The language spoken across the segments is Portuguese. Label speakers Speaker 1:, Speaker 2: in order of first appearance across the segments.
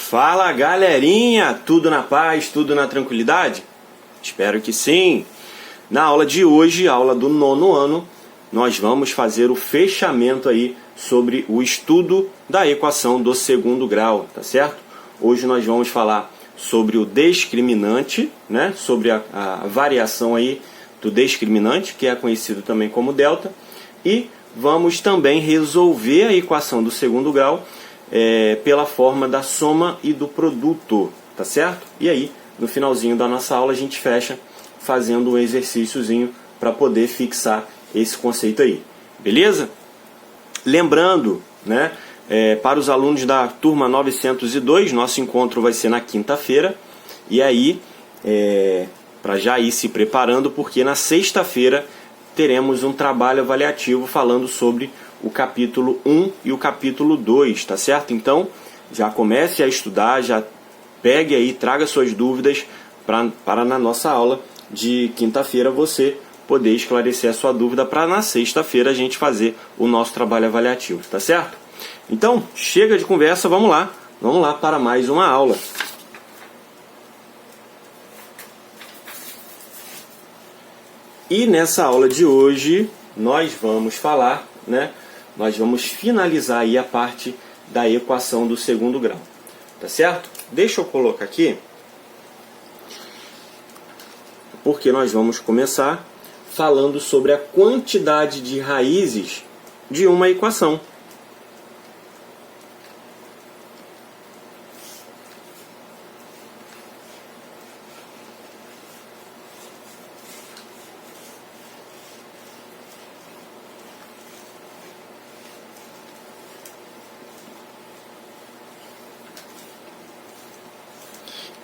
Speaker 1: Fala galerinha, tudo na paz, tudo na tranquilidade? Espero que sim! Na aula de hoje, aula do 9º ano, nós vamos fazer o fechamento aí sobre o estudo da equação do 2º grau, tá certo? Hoje nós vamos falar sobre o discriminante, né? Sobre a variação aí do discriminante, que é conhecido também como delta, e vamos também resolver a equação do 2º grau pela forma da soma e do produto, tá certo? E aí, no finalzinho da nossa aula, a gente fecha fazendo um exercíciozinho para poder fixar esse conceito aí, beleza? Lembrando, né, para os alunos da turma 902, nosso encontro vai ser na quinta-feira, e aí, para já ir se preparando, porque na sexta-feira teremos um trabalho avaliativo falando sobre o capítulo 1 e o capítulo 2, tá certo? Então, já comece a estudar, já pegue aí, traga suas dúvidas para na nossa aula de quinta-feira você poder esclarecer a sua dúvida para na sexta-feira a gente fazer o nosso trabalho avaliativo, tá certo? Então, chega de conversa, vamos lá para mais uma aula. E nessa aula de hoje, nós vamos falar, né? Nós vamos finalizar aí a parte da equação do 2º grau, tá certo? Deixa eu colocar aqui, porque nós vamos começar falando sobre a quantidade de raízes de uma equação.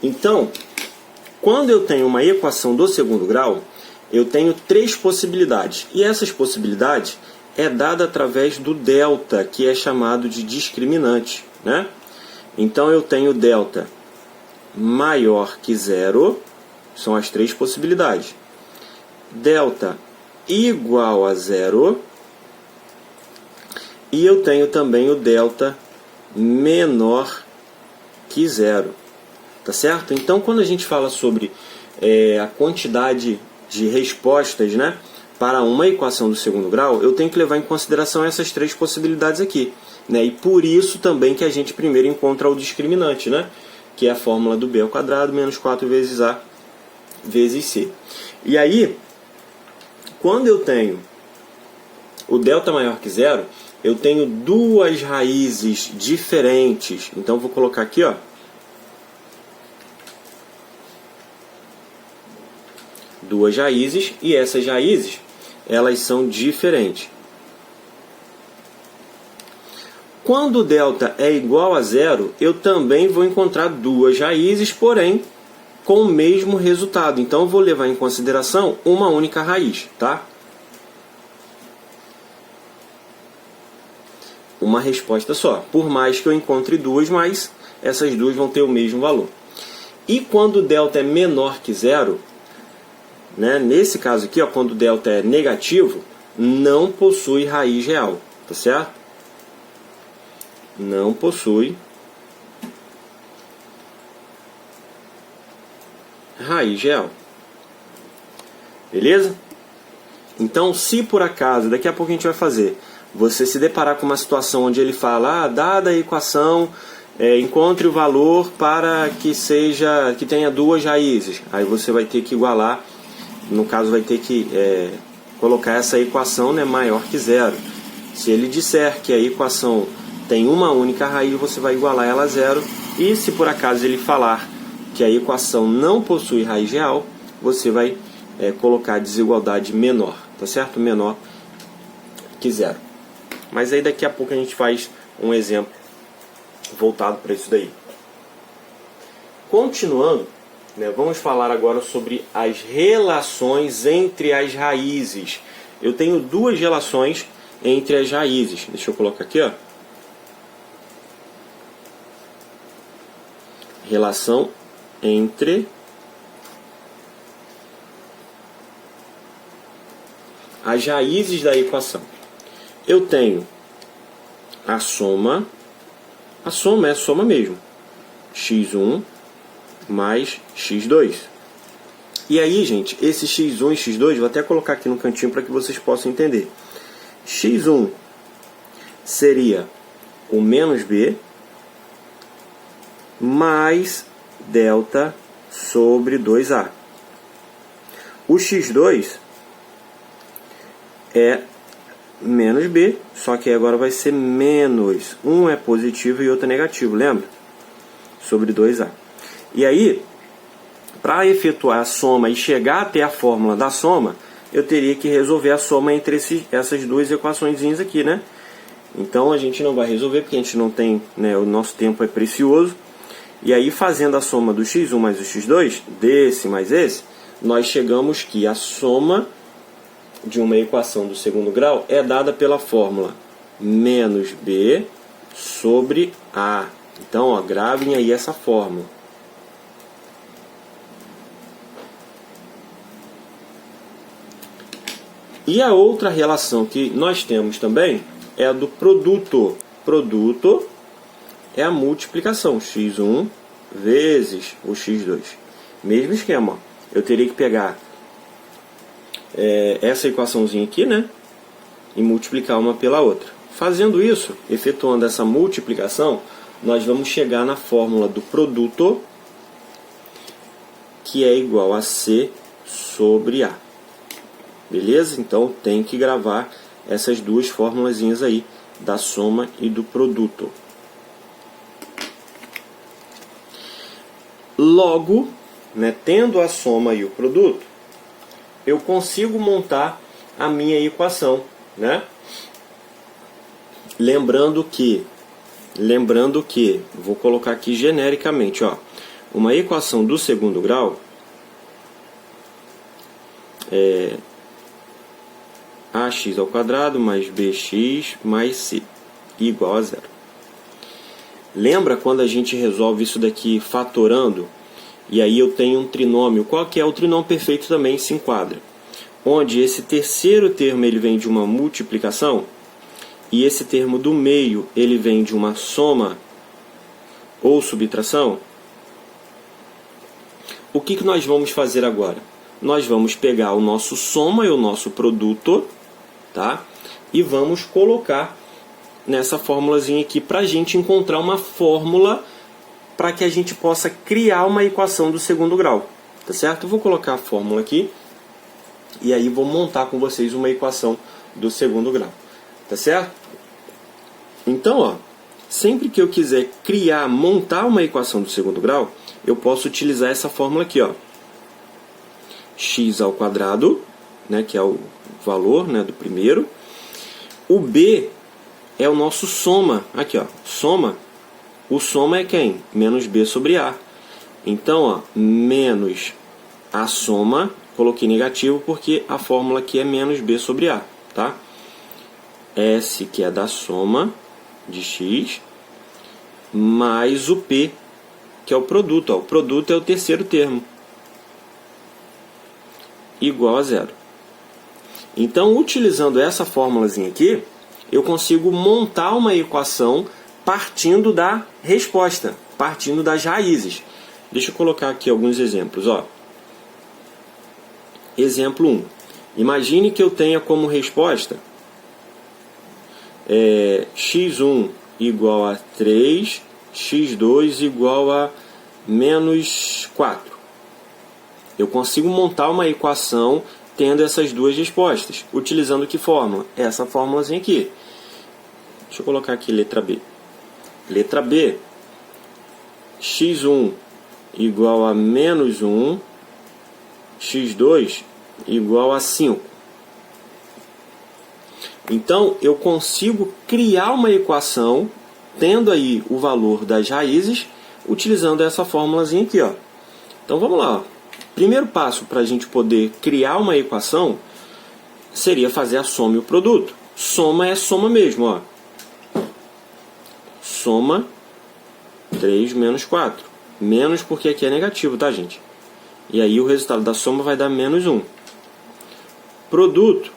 Speaker 1: Então, quando eu tenho uma equação do 2º grau, eu tenho três possibilidades. E essas possibilidades é dada através do delta, que é chamado de discriminante, né? Então eu tenho delta maior que zero, são as três possibilidades. Delta igual a zero. E eu tenho também o delta menor que zero. Tá certo? Então, quando a gente fala sobre a quantidade de respostas, né, para uma equação do 2º grau, eu tenho que levar em consideração essas três possibilidades aqui, né? E por isso também que a gente primeiro encontra o discriminante, né, que é a fórmula do b ao quadrado menos 4 vezes a vezes c. E aí, quando eu tenho o delta maior que zero, eu tenho duas raízes diferentes. Então, eu vou colocar aqui, ó, duas raízes, e essas raízes, elas são diferentes. Quando o delta é igual a zero, eu também vou encontrar duas raízes, porém, com o mesmo resultado. Então, eu vou levar em consideração uma única raiz, tá? Uma resposta só. Por mais que eu encontre duas, mas essas duas vão ter o mesmo valor. E quando o delta é menor que zero, né? Nesse caso aqui, ó, quando o delta é negativo, não possui raiz real, tá certo? Não possui raiz real. Beleza? Então, se por acaso, daqui a pouco a gente vai fazer, você se deparar com uma situação onde ele fala, dada a equação, encontre o valor para que tenha duas raízes. Aí você vai ter que igualar. No caso, vai ter que colocar essa equação, né, maior que zero. Se ele disser que a equação tem uma única raiz, você vai igualar ela a zero. E se por acaso ele falar que a equação não possui raiz real, você vai colocar a desigualdade menor, tá certo? Menor que zero. Mas aí daqui a pouco a gente faz um exemplo voltado para isso daí. Continuando, vamos falar agora sobre as relações entre as raízes. Eu tenho duas relações entre as raízes. Deixa eu colocar aqui, ó. Relação entre as raízes da equação. Eu tenho a soma é a soma mesmo. x1 mais x2. E aí, gente, esse x1 e x2, vou até colocar aqui no cantinho para que vocês possam entender. x1 seria o menos b mais delta sobre 2a. O x2 é menos b, só que agora vai ser menos. Um é positivo e outro é negativo, lembra? Sobre 2a. E aí, para efetuar a soma e chegar até a fórmula da soma, eu teria que resolver a soma entre essas duas equações aqui, né? Então a gente não vai resolver porque a gente não tem, né, o nosso tempo é precioso. E aí, fazendo a soma do x1 mais o x2, desse mais esse, nós chegamos que a soma de uma equação do segundo grau é dada pela fórmula menos b sobre a. Então, ó, gravem aí essa fórmula. E a outra relação que nós temos também é a do produto. Produto é a multiplicação, x1 vezes o x2. Mesmo esquema, ó. Eu teria que pegar essa equaçãozinha aqui, né? E multiplicar uma pela outra. Fazendo isso, efetuando essa multiplicação, nós vamos chegar na fórmula do produto, que é igual a C sobre A. Beleza? Então tem que gravar essas duas formulazinhas aí, da soma e do produto. Logo, né, tendo a soma e o produto, eu consigo montar a minha equação, né? Lembrando que, vou colocar aqui genericamente, ó, uma equação do segundo grau é ax ao quadrado mais bx mais c igual a zero. Lembra quando a gente resolve isso daqui fatorando? E aí eu tenho um trinômio. Qual que é o trinômio perfeito também se enquadra? Onde esse terceiro termo ele vem de uma multiplicação e esse termo do meio ele vem de uma soma ou subtração. O que nós vamos fazer agora? Nós vamos pegar o nosso soma e o nosso produto, tá? E vamos colocar nessa formulazinha aqui para a gente encontrar uma fórmula para que a gente possa criar uma equação do segundo grau, tá certo? Eu vou colocar a fórmula aqui e aí vou montar com vocês uma equação do segundo grau, tá certo? Então, ó, sempre que eu quiser montar uma equação do segundo grau, eu posso utilizar essa fórmula aqui, ó, x ao quadrado, né, que é o valor, né, do primeiro. O b é o nosso soma, aqui, ó, soma. O soma é quem? Menos b sobre a. Então, ó, menos a soma, coloquei negativo porque a fórmula aqui é menos b sobre a, tá? S, que é da soma de x, mais o p, que é o produto. Ó. O produto é o terceiro termo, igual a zero. Então, utilizando essa fórmulazinha aqui, eu consigo montar uma equação partindo da resposta, partindo das raízes. Deixa eu colocar aqui alguns exemplos. Ó. Exemplo 1. Imagine que eu tenha como resposta x1 igual a 3, x2 igual a menos 4. Eu consigo montar uma equação tendo essas duas respostas. Utilizando que fórmula? Essa fórmulazinha aqui. Deixa eu colocar aqui letra B. Letra B, x1 igual a menos 1, x2 igual a 5. Então, eu consigo criar uma equação, tendo aí o valor das raízes, utilizando essa fórmulazinha aqui, ó. Então, vamos lá. Ó. Primeiro passo para a gente poder criar uma equação seria fazer a soma e o produto. Soma é soma mesmo, ó. Soma 3 menos 4. Menos porque aqui é negativo, tá, gente? E aí o resultado da soma vai dar menos 1. Produto.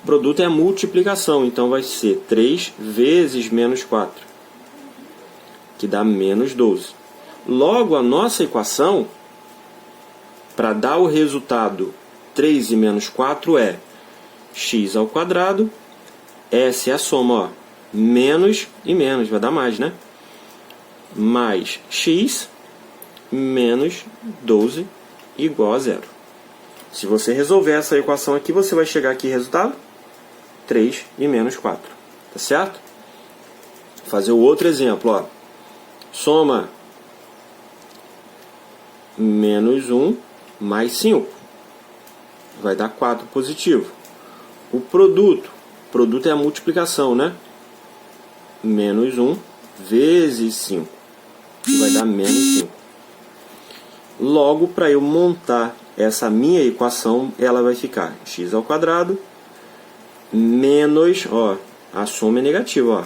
Speaker 1: Produto é a multiplicação, então vai ser 3 vezes menos 4, que dá menos 12. Logo, a nossa equação, para dar o resultado 3 e menos 4, é x ao quadrado, essa é a soma, ó, menos e menos, vai dar mais, né? Mais x menos 12 igual a zero. Se você resolver essa equação aqui, você vai chegar aqui, resultado 3 e menos 4. Tá certo? Vou fazer o outro exemplo, ó. Soma menos 1 mais 5. Vai dar 4 positivo. O produto é a multiplicação, né? Menos 1 vezes 5. Que vai dar menos 5. Logo, para eu montar essa minha equação, ela vai ficar x ao quadrado menos, ó, a soma é negativa, ó,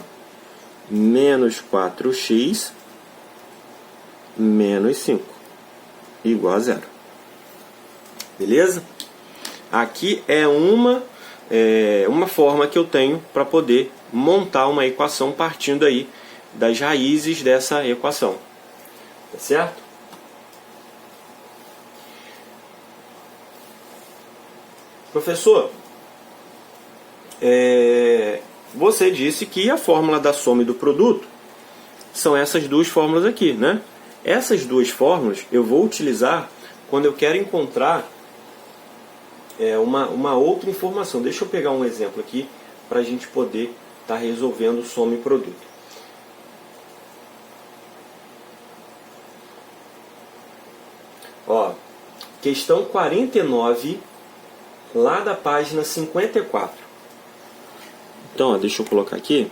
Speaker 1: menos 4x menos 5 igual a zero. Beleza? Aqui é uma forma que eu tenho para poder montar uma equação partindo aí das raízes dessa equação. Tá certo? Professor, você disse que a fórmula da soma e do produto são essas duas fórmulas aqui, né? Essas duas fórmulas eu vou utilizar quando eu quero encontrar uma outra informação. Deixa eu pegar um exemplo aqui para a gente poder estar resolvendo soma e produto. Ó, questão 49, lá da página 54. Então, ó, deixa eu colocar aqui.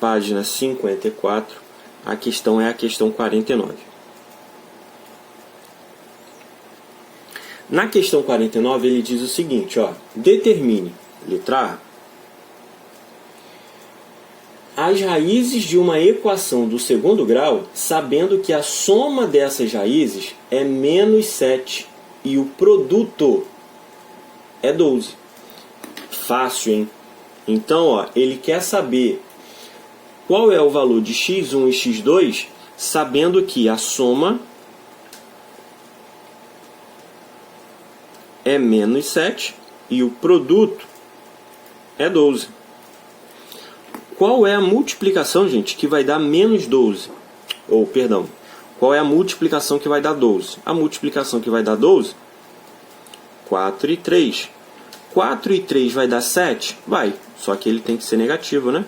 Speaker 1: Página 54. A questão é a questão 49. Na questão 49, ele diz o seguinte, ó. Determine, letra A, as raízes de uma equação do segundo grau, sabendo que a soma dessas raízes é menos 7 e o produto é 12. Fácil, hein? Então, ó, ele quer saber qual é o valor de x1 e x2, sabendo que a soma é menos 7 e o produto é 12. Qual é a multiplicação, gente, que vai dar menos 12? Ou, perdão, qual é a multiplicação que vai dar 12? A multiplicação que vai dar 12? 4 e 3. 4 e 3 vai dar 7? Vai, só que ele tem que ser negativo, né?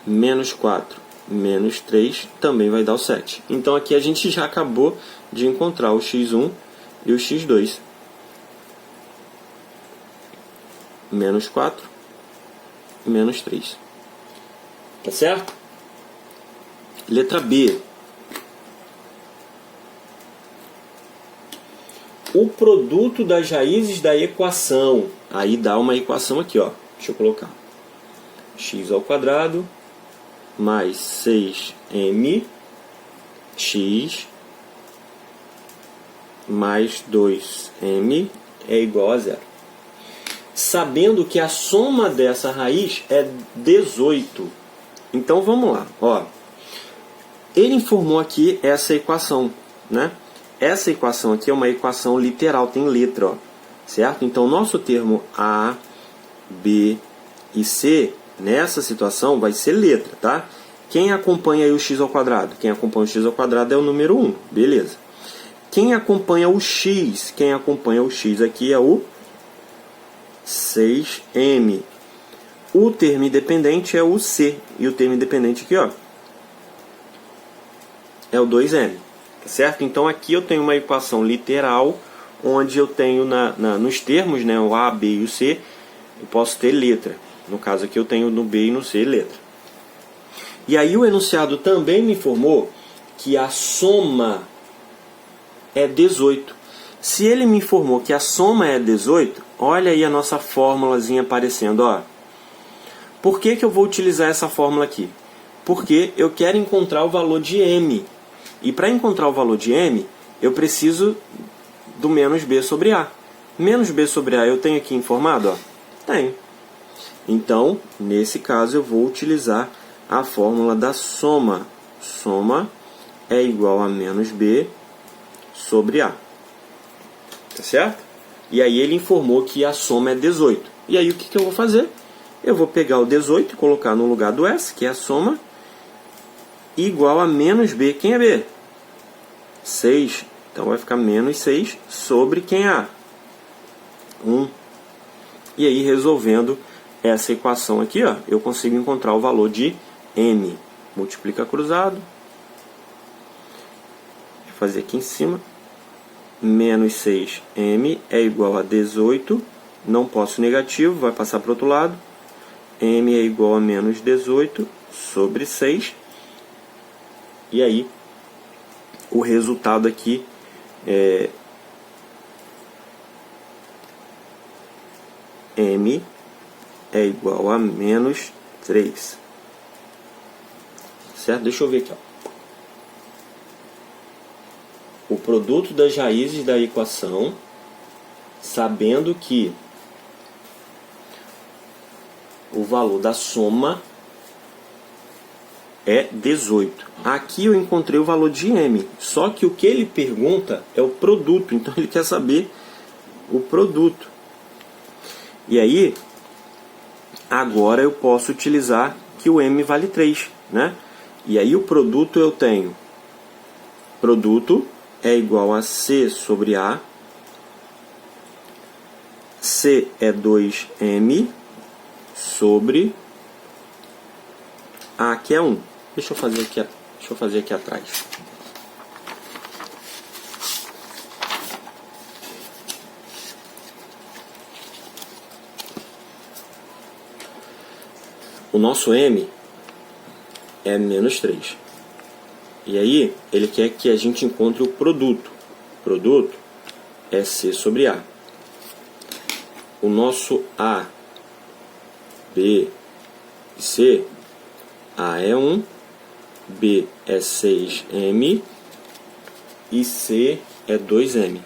Speaker 1: Menos 4, menos 3 também vai dar o 7. Então aqui a gente já acabou de encontrar o x1 e o x2. Menos 4, menos 3. Tá certo? Letra B. O produto das raízes da equação. Aí dá uma equação aqui, ó. Deixa eu colocar. X ao quadrado mais 6mx mais 2m é igual a zero. Sabendo que a soma dessa raiz é 18. Então vamos lá, ó. Ele informou aqui essa equação, né? Essa equação aqui é uma equação literal, tem letra, ó, certo? Então nosso termo A, B e C nessa situação vai ser letra, tá? Quem acompanha aí o x ao quadrado? Quem acompanha o x ao quadrado é o número 1, beleza. Quem acompanha o x? Quem acompanha o x aqui é o 6m. O termo independente é o C. E o termo independente aqui, ó, é o 2m. Tá certo? Então aqui eu tenho uma equação literal, onde eu tenho nos termos, né, o A, B e o C, eu posso ter letra. No caso aqui eu tenho no B e no C letra. E aí o enunciado também me informou que a soma é 18. Se ele me informou que a soma é 18, olha aí a nossa fórmulazinha aparecendo, ó. Por que eu vou utilizar essa fórmula aqui? Porque eu quero encontrar o valor de m. E para encontrar o valor de m, eu preciso do menos b sobre a. Menos b sobre a eu tenho aqui informado, ó? Tenho. Então, nesse caso, eu vou utilizar a fórmula da soma. Soma é igual a menos B sobre A. Tá certo? E aí ele informou que a soma é 18. E aí o que eu vou fazer? Eu vou pegar o 18 e colocar no lugar do S, que é a soma, igual a menos B. Quem é B? 6. Então vai ficar menos 6 sobre quem é A? 1. E aí, resolvendo essa equação aqui, ó, eu consigo encontrar o valor de M. Multiplica cruzado. Vou fazer aqui em cima. Menos 6M é igual a 18. Não posso negativo, vai passar para o outro lado. M é igual a menos 18 sobre 6. E aí, o resultado aqui é M é igual a menos 3. Certo? Deixa eu ver aqui, ó. O produto das raízes da equação, sabendo que o valor da soma é 18. Aqui eu encontrei o valor de M, só que o que ele pergunta é o produto, então ele quer saber o produto. E aí, agora eu posso utilizar que o M vale 3, né? E aí o produto eu tenho, produto é igual a C sobre A, C é 2M sobre A, que é 1. Deixa eu fazer aqui atrás. O nosso M é menos 3. E aí, ele quer que a gente encontre o produto. O produto é C sobre A. O nosso A, B e C, A é 1, B é 6M e C é 2M.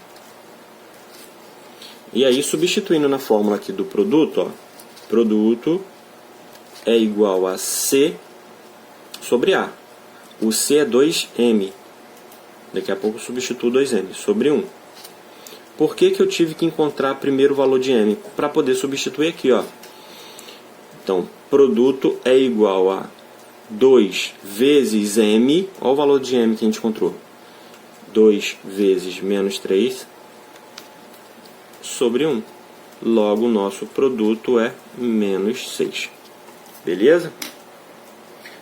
Speaker 1: E aí, substituindo na fórmula aqui do produto, ó, produto é igual a C sobre A. O C é 2M. Daqui a pouco eu substituo 2M sobre 1. Por que eu tive que encontrar primeiro o valor de M? Para poder substituir aqui, ó. Então, produto é igual a 2 vezes M. Olha o valor de M que a gente encontrou. 2 vezes menos 3 sobre 1. Logo, o nosso produto é menos 6. Beleza?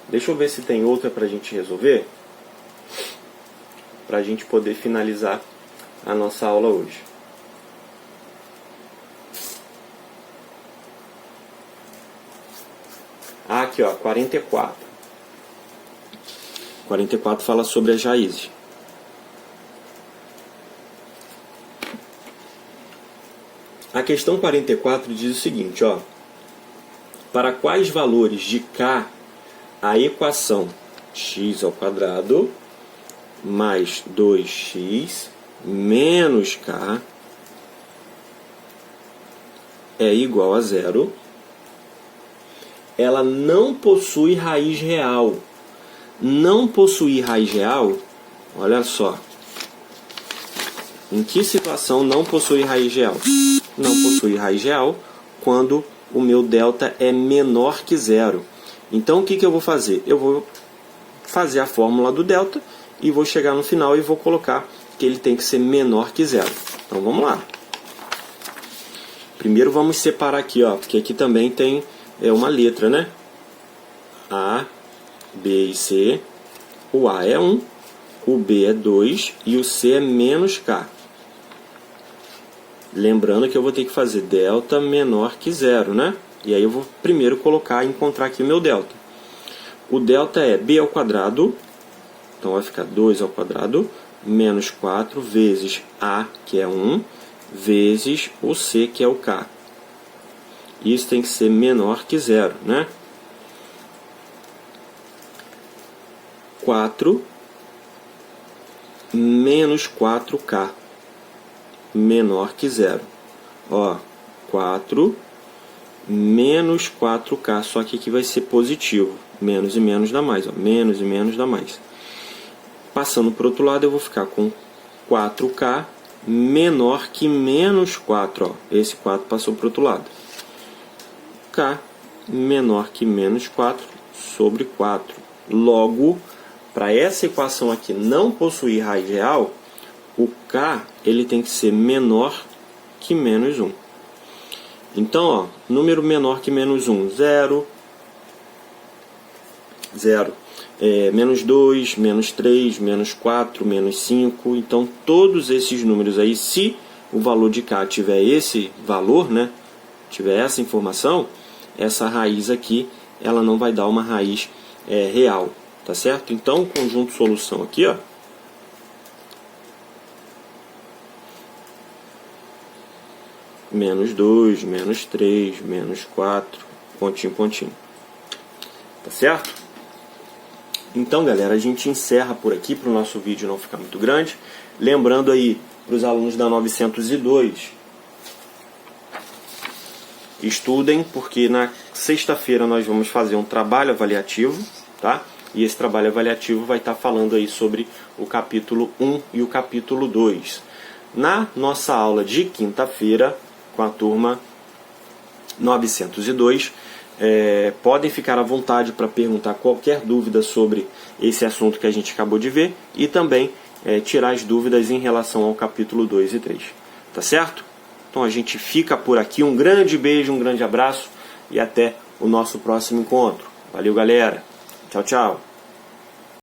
Speaker 1: Deixa eu ver se tem outra para a gente resolver, para a gente poder finalizar a nossa aula hoje. Aqui, ó, 44. 44 fala sobre as raízes. A questão 44 diz o seguinte, ó. Para quais valores de K a equação x ao quadrado mais 2x menos K é igual a 0, ela não possui raiz real. Não possuir raiz real, olha só. Em que situação não possui raiz real? Não possui raiz real quando o meu delta é menor que 0. Então o que eu vou fazer? Eu vou fazer a fórmula do delta e vou chegar no final e vou colocar que ele tem que ser menor que 0. Então vamos lá. Primeiro vamos separar aqui, ó, porque aqui também tem uma letra, né? A, B e C. O A é 1, o B é 2 e o C é menos K. Lembrando que eu vou ter que fazer delta menor que 0, né? E aí eu vou primeiro encontrar aqui o meu delta. O delta é B ao quadrado, então vai ficar 2 ao quadrado, menos 4 vezes A, que é 1, vezes o C, que é o K. Isso tem que ser menor que 0, né? 4 menos 4K, menor que 0. Ó, 4 menos 4K, só que aqui vai ser positivo. Menos e menos dá mais, ó. Menos e menos dá mais. Passando para o outro lado, eu vou ficar com 4K menor que menos 4. Ó. Esse 4 passou para o outro lado. K menor que menos 4 sobre 4. Logo, para essa equação aqui não possuir raiz real, o K ele tem que ser menor que menos 1. Então, ó, número menor que menos 1, 0, 0. Menos 2, menos 3, menos 4, menos 5. Então, todos esses números aí, se o valor de K tiver esse valor, né, tiver essa informação, essa raiz aqui, ela não vai dar uma raiz real, tá certo? Então, o conjunto solução aqui, ó, menos 2, menos 3, menos 4, pontinho, pontinho. Tá certo? Então, galera, a gente encerra por aqui para o nosso vídeo não ficar muito grande. Lembrando aí para os alunos da 902, estudem, porque na sexta-feira nós vamos fazer um trabalho avaliativo, tá? E esse trabalho avaliativo vai estar falando aí sobre o capítulo 1 e o capítulo 2. Na nossa aula de quinta-feira, com a turma 902, podem ficar à vontade para perguntar qualquer dúvida sobre esse assunto que a gente acabou de ver e também tirar as dúvidas em relação ao capítulo 2 e 3. Tá certo? Então a gente fica por aqui. Um grande beijo, um grande abraço e até o nosso próximo encontro. Valeu, galera. Tchau, tchau.